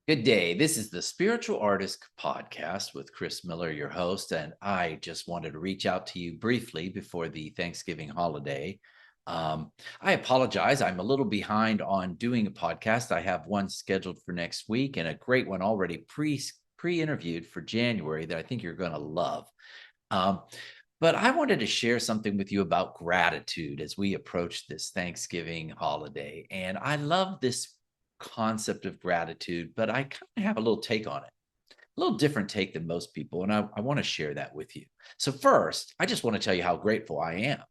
Good day. This is the Spiritual Artist Podcast with Chris Miller, your host. And I just wanted to reach out to you briefly before the Thanksgiving holiday. I apologize. I'm a little behind on doing a podcast. I have one scheduled for next week and a great one already pre-interviewed for January that I think you're going to love. Um, but I wanted to share something with you about gratitude as we approach this Thanksgiving holiday. And I love this concept of gratitude, but I kind of have a little take on it, a little different take than most people. And I want to share that with you. So, first, I just want to tell you how grateful I am.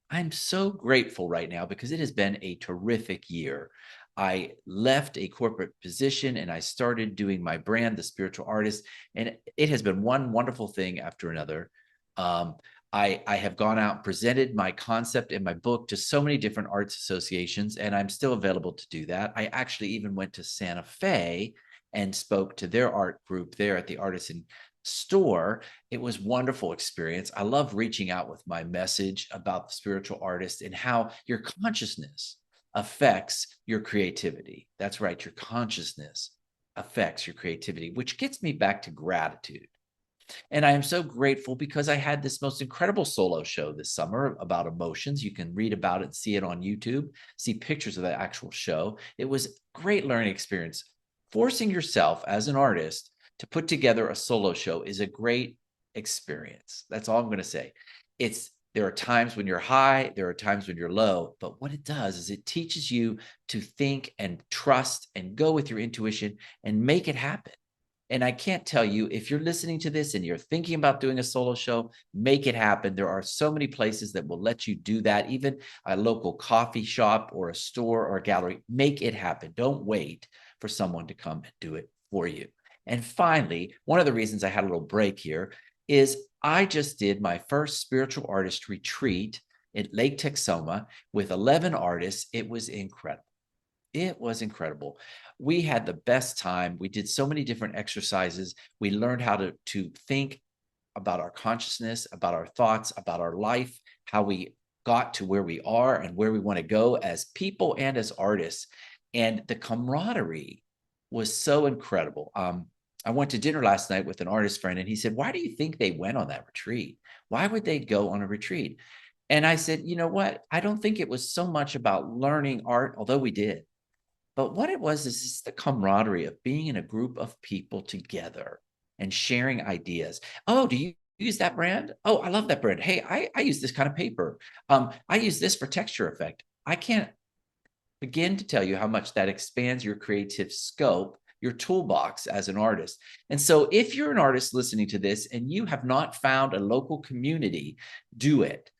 I'm so grateful right now because it has been a terrific year. I left a corporate position and I started doing my brand, The Spiritual Artist, and it has been one wonderful thing after another. Um, I have gone out and presented my concept and my book to so many different arts associations, and I'm still available to do that. I actually even went to Santa Fe and spoke to their art group there at the Artisan store. It was wonderful experience. I love reaching out with my message about the spiritual artist and how your consciousness affects your creativity. That's right, your consciousness affects your creativity, which gets me back to gratitude. And I am so grateful because I had this most incredible solo show this summer about emotions. You can read about it, see it on YouTube, see pictures of the actual show. It was a great learning experience. Forcing yourself as an artist to put together a solo show is a great experience. That's all I'm going to say. There are times when you're high, there are times when you're low, but what it does is it teaches you to think and trust and go with your intuition and make it happen. And I can't tell you, if you're listening to this and you're thinking about doing a solo show, make it happen. There are so many places that will let you do that, even a local coffee shop or a store or a gallery. Make it happen. Don't wait for someone to come and do it for you. And finally, one of the reasons I had a little break here is I just did my first spiritual artist retreat at Lake Texoma with 11 artists. It was incredible. It was incredible. We had the best time. We did so many different exercises. We learned how to think about our consciousness, about our thoughts, about our life, how we got to where we are and where we want to go as people and as artists. And the camaraderie was so incredible. I went to dinner last night with an artist friend, and he said, "Why do you think they went on that retreat? Why would they go on a retreat?" And I said, "You know what? I don't think it was so much about learning art, although we did. But what it was is just the camaraderie of being in a group of people together and sharing ideas. Oh, do you use that brand? Oh, I love that brand. Hey, I use this kind of paper. I use this for texture effect. I can't begin to tell you how much that expands your creative scope, your toolbox as an artist. And so if you're an artist listening to this and you have not found a local community, do it.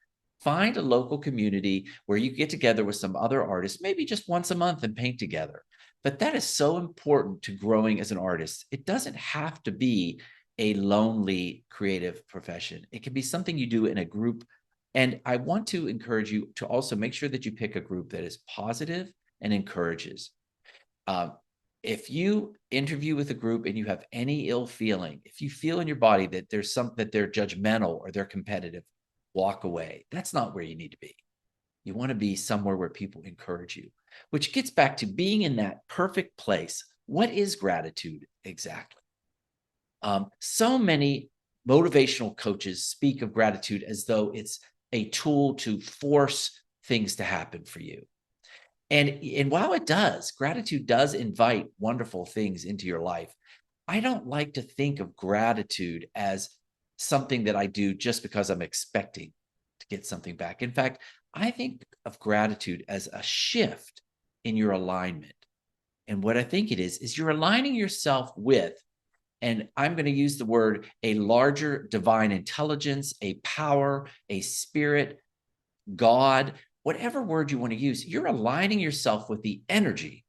Find a local community where you get together with some other artists, maybe just once a month and paint together. But that is so important to growing as an artist. It doesn't have to be a lonely creative profession. It can be something you do in a group. And I want to encourage you to also make sure that you pick a group that is positive and encourages. Um, if you interview with a group and you have any ill feeling, if you feel in your body that that they're judgmental or they're competitive, walk away. That's not where you need to be. You want to be somewhere where people encourage you, which gets back to being in that perfect place. What is gratitude exactly? So many motivational coaches speak of gratitude as though it's a tool to force things to happen for you. And while it does, gratitude does invite wonderful things into your life. I don't like to think of gratitude as something that I do just because I'm expecting to get something back. In fact, I think of gratitude as a shift in your alignment. And what I think it is you're aligning yourself with, and I'm going to use the word, a larger divine intelligence, a power, a spirit, God, whatever word you want to use. You're aligning yourself with the energy,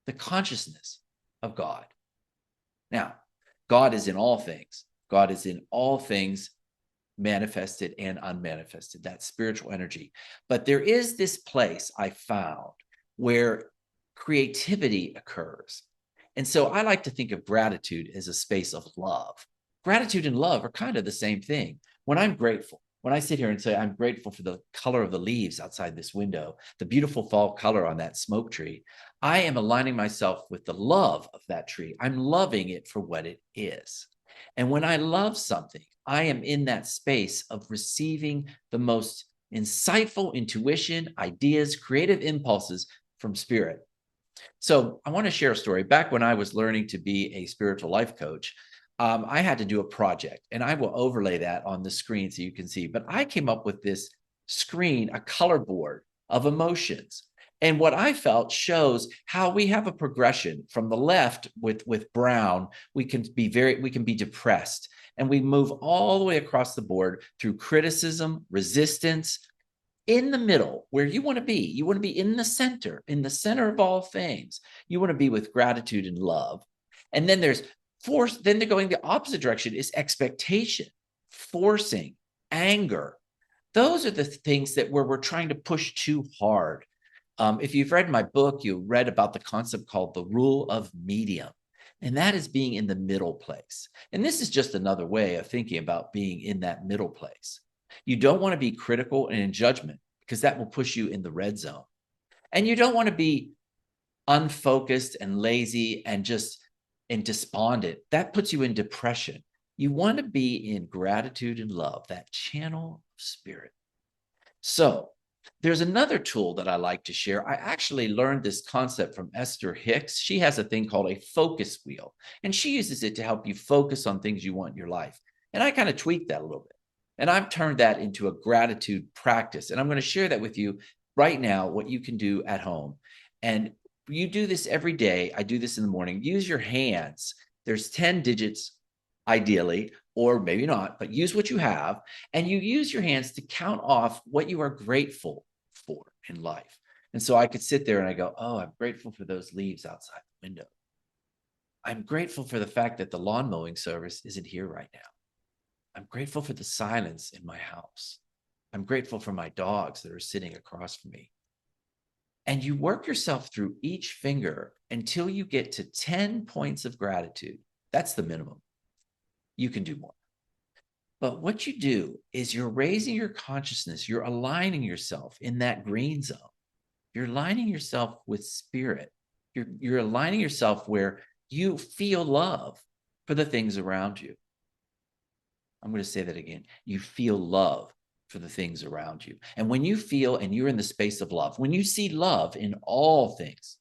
the consciousness of God. Now, God is in all things. God is in all things, manifested and unmanifested, that spiritual energy. But there is this place I found where creativity occurs. And so I like to think of gratitude as a space of love. Gratitude and love are kind of the same thing. When I'm grateful, when I sit here and say, I'm grateful for the color of the leaves outside this window, the beautiful fall color on that smoke tree, I am aligning myself with the love of that tree. I'm loving it for what it is. And when I love something, I am in that space of receiving the most insightful intuition, ideas, creative impulses from spirit. So I want to share a story. Back when I was learning to be a spiritual life coach, I had to do a project, and I will overlay that on the screen so you can see. But I came up with this screen, a color board of emotions. And what I felt shows how we have a progression from the left with brown. We can be depressed, and we move all the way across the board through criticism, resistance, in the middle where you want to be. You want to be in the center of all things. You want to be with gratitude and love. And then there's force. Then they're going the opposite direction is expectation, forcing, anger. Those are the things that where we're trying to push too hard. If you've read my book, you read about the concept called the rule of medium. And that is being in the middle place. And this is just another way of thinking about being in that middle place. You don't want to be critical and in judgment because that will push you in the red zone. And you don't want to be unfocused and lazy and just and despondent. That puts you in depression. You want to be in gratitude and love, that channel of spirit. So there's another tool that I like to share. I actually learned this concept from Esther Hicks. She has a thing called a focus wheel, and she uses it to help you focus on things you want in your life. And I kind of tweaked that a little bit. And I've turned that into a gratitude practice. And I'm going to share that with you right now, what you can do at home. And you do this every day. I do this in the morning. Use your hands. There's 10 digits, ideally, or maybe not, but use what you have. And you use your hands to count off what you are grateful for in life. And so I could sit there and I go, oh, I'm grateful for those leaves outside the window. I'm grateful for the fact that the lawn mowing service isn't here right now. I'm grateful for the silence in my house. I'm grateful for my dogs that are sitting across from me. And you work yourself through each finger until you get to 10 points of gratitude. That's the minimum. You can do more. But what you do is you're raising your consciousness. You're aligning yourself in that green zone. You're aligning yourself with spirit. You're aligning yourself where you feel love for the things around you. I'm going to say that again. You feel love for the things around you. And when you feel and you're in the space of love, when you see love in all things,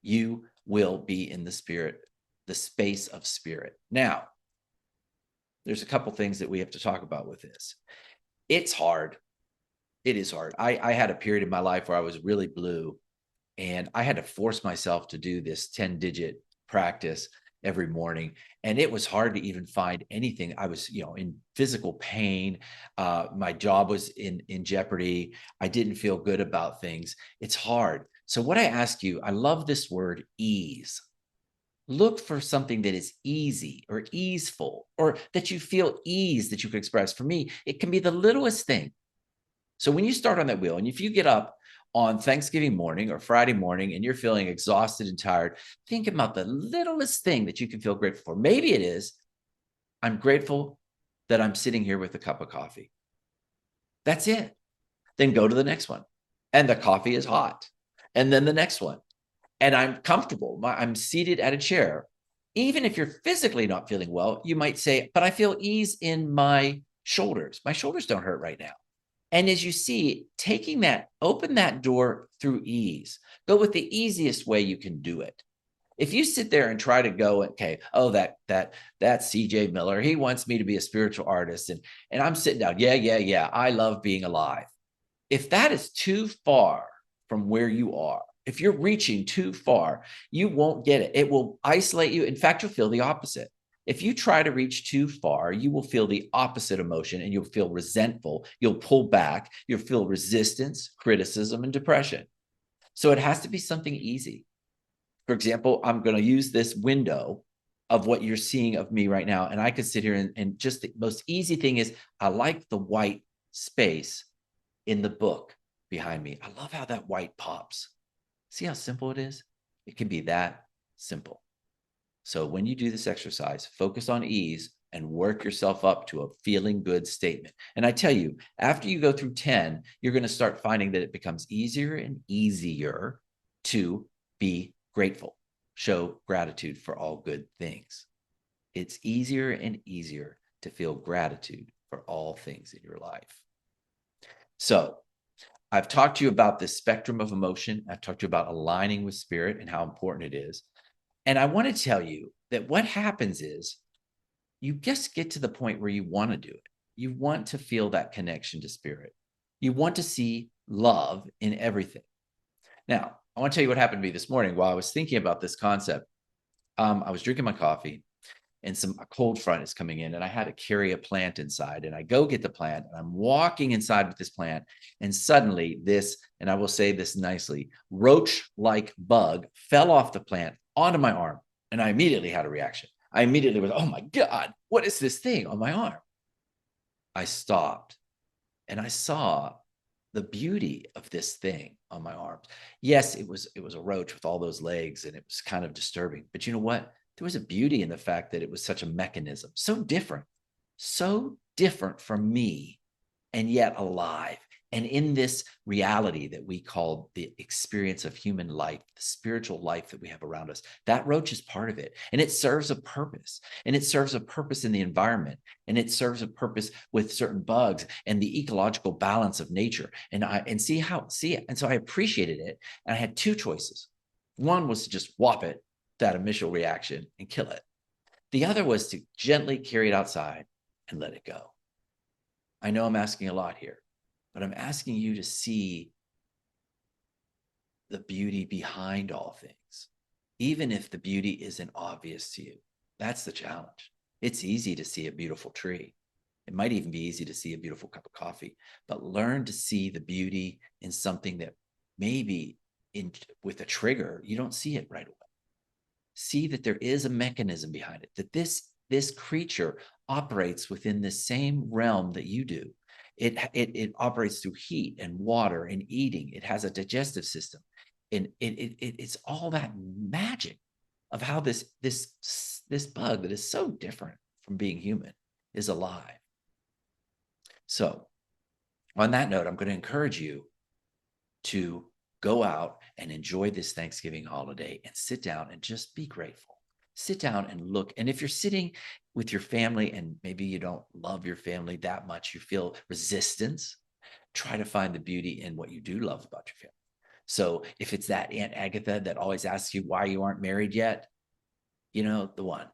you will be in the spirit, the space of spirit. Now, there's a couple things that we have to talk about with this. It's hard. It is hard. I had a period in my life where I was really blue, and I had to force myself to do this 10-digit practice every morning. And it was hard to even find anything. I was, in physical pain. My job was in jeopardy. I didn't feel good about things. It's hard. So what I ask you, I love this word ease. Look for something that is easy or easeful, or that you feel ease that you can express. For me, it can be the littlest thing. So when you start on that wheel, and if you get up on Thanksgiving morning or Friday morning and you're feeling exhausted and tired, think about the littlest thing that you can feel grateful for. Maybe it is, I'm grateful that I'm sitting here with a cup of coffee. That's it. Then go to the next one. And the coffee is hot. And then the next one. And I'm comfortable. I'm seated at a chair. Even if you're physically not feeling well, you might say, but I feel ease in my shoulders. My shoulders don't hurt right now. And as you see, open that door through ease. Go with the easiest way you can do it. If you sit there and try to go, okay, oh, that's CJ Miller. He wants me to be a spiritual artist. And I'm sitting down. Yeah. I love being alive. If that is too far from where you are, if you're reaching too far, you won't get it. It will isolate you. In fact, you'll feel the opposite. If you try to reach too far, you will feel the opposite emotion and you'll feel resentful. You'll pull back. You'll feel resistance, criticism, and depression. So it has to be something easy. For example, I'm going to use this window of what you're seeing of me right now. And I could sit here and just the most easy thing is I like the white space in the book behind me. I love how that white pops. See how simple it is? It can be that simple. So when you do this exercise, focus on ease, and work yourself up to a feeling good statement. And I tell you, after you go through 10, you're going to start finding that it becomes easier and easier to be grateful, show gratitude for all good things. It's easier and easier to feel gratitude for all things in your life. So I've talked to you about this spectrum of emotion. I've talked to you about aligning with spirit and how important it is. And I want to tell you that what happens is you just get to the point where you want to do it. You want to feel that connection to spirit. You want to see love in everything. Now, I want to tell you what happened to me this morning while I was thinking about this concept. I was drinking my coffee and a cold front is coming in and I had to carry a plant inside, and I go get the plant and I'm walking inside with this plant, and suddenly this, and I will say this nicely, roach-like bug fell off the plant onto my arm, and I immediately had a reaction. I immediately was, oh my God, what is this thing on my arm? I stopped and I saw the beauty of this thing on my arms. Yes, it was a roach with all those legs and it was kind of disturbing, but you know what? There was a beauty in the fact that it was such a mechanism, so different from me, and yet alive. And in this reality that we call the experience of human life, the spiritual life that we have around us, that roach is part of it. And it serves a purpose. And it serves a purpose in the environment. And it serves a purpose with certain bugs and the ecological balance of nature. And see it. And so I appreciated it. And I had two choices. One was to just whop it, that initial reaction, and kill it. The other was to gently carry it outside and let it go. I know I'm asking a lot here, but I'm asking you to see the beauty behind all things, even if the beauty isn't obvious to you. That's the challenge. It's easy to see a beautiful tree. It might even be easy to see a beautiful cup of coffee, but learn to see the beauty in something that maybe with a trigger, you don't see it right away. See that there is a mechanism behind it, that this creature operates within the same realm that you do. It operates through heat and water and eating. It has a digestive system, and it's all that magic of how this bug that is so different from being human is alive. So, on that note, I'm going to encourage you to go out and enjoy this Thanksgiving holiday and sit down and just be grateful. Sit down and look. And if you're sitting with your family and maybe you don't love your family that much, you feel resistance, try to find the beauty in what you do love about your family. So if it's that Aunt Agatha that always asks you why you aren't married yet, the one.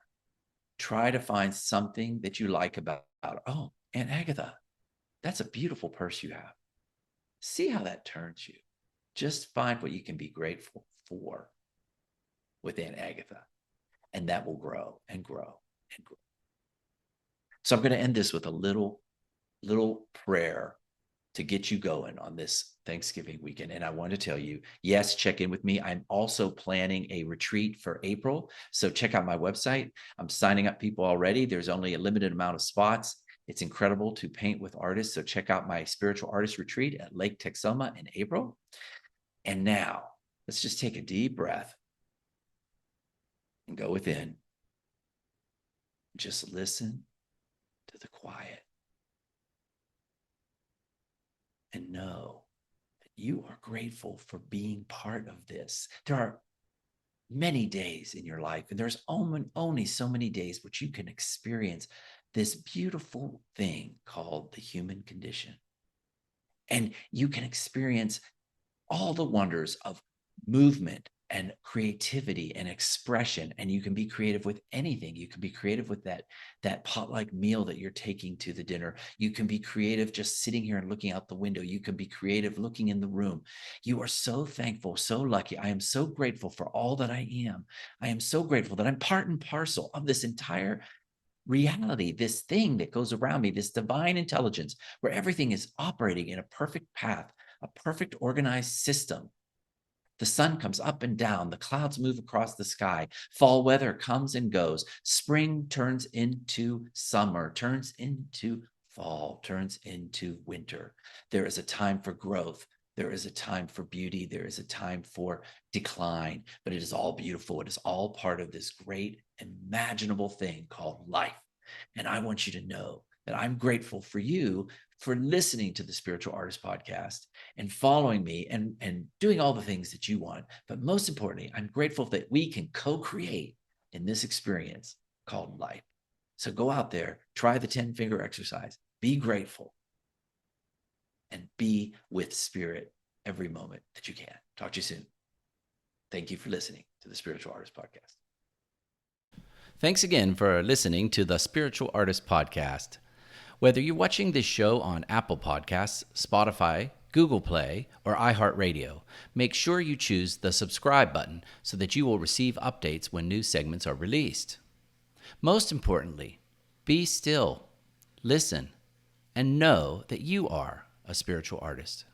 Try to find something that you like about, oh, Aunt Agatha, that's a beautiful purse you have. See how that turns you. Just find what you can be grateful for with Aunt Agatha, and that will grow and grow and grow. So I'm going to end this with a little prayer to get you going on this Thanksgiving weekend. And I want to tell you, yes, check in with me. I'm also planning a retreat for April. So check out my website. I'm signing up people already. There's only a limited amount of spots. It's incredible to paint with artists. So check out my spiritual artist retreat at Lake Texoma in April. And now let's just take a deep breath and go within. Just listen to the quiet and know that you are grateful for being part of this. There are many days in your life, and there's only so many days which you can experience this beautiful thing called the human condition. And you can experience all the wonders of movement and creativity and expression. And you can be creative with anything. You can be creative with that potluck meal that you're taking to the dinner. You can be creative just sitting here and looking out the window. You can be creative looking in the room. You are so thankful, so lucky. I am so grateful for all that I am. I am so grateful that I'm part and parcel of this entire reality, this thing that goes around me, this divine intelligence where everything is operating in a perfect path, a perfect organized system. The sun comes up and down. The clouds move across the sky. Fall weather comes and goes. Spring turns into summer, turns into fall, turns into winter. There is a time for growth. There is a time for beauty. There is a time for decline, but it is all beautiful. It is all part of this great imaginable thing called life. And I want you to know that I'm grateful for you for listening to the Spiritual Artist Podcast and following me and doing all the things that you want. But most importantly, I'm grateful that we can co-create in this experience called life. So go out there, try the 10-finger exercise, be grateful, and be with spirit every moment that you can. Talk to you soon. Thank you for listening to the Spiritual Artist Podcast. Thanks again for listening to the Spiritual Artist Podcast. Whether you're watching this show on Apple Podcasts, Spotify, Google Play, or iHeartRadio, make sure you choose the subscribe button so that you will receive updates when new segments are released. Most importantly, be still, listen, and know that you are a spiritual artist.